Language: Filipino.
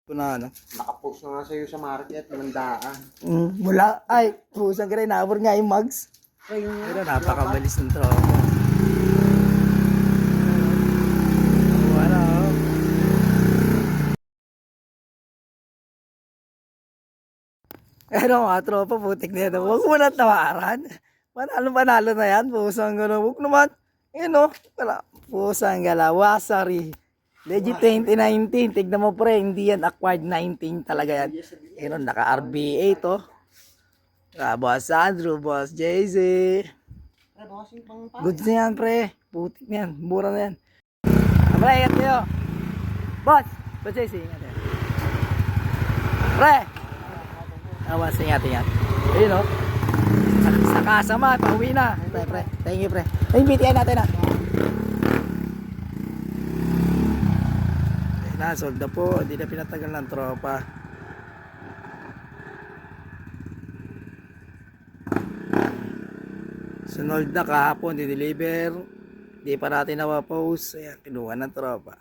Ito na ano. Nakapost na nga sa'yo sa market, mandaan. Wala. Ay, pusang ka rin. Nabor nga yung mugs. Pero Napakabilis ng tropa. Ano? Ano mga tropa, putik na yan. Huwag mo na tawaran. Panalo na yan. Pusang gano'n. Huwag naman. Wala. Pusang galawasari. Legit 2019. Tignan mo pre, hindi yan acquired 19 talaga yan. Naka-RBA to. Boss Andrew, Boss JZ. Good na yan pre. Putik na yan. Mura na yan. Pre, ingat kayo. Boss JZ, ingat yan. Pre. Boss, ingat. Ayun o. Sa kasama, pauwi na. Pre. Thank you pre. Ayun, BTN natin na. Sold na po, hindi na pinatagal ng tropa. Sold na kahapon, di-deliver. Hindi pa natin napapost. Ayan, kinuha ng tropa.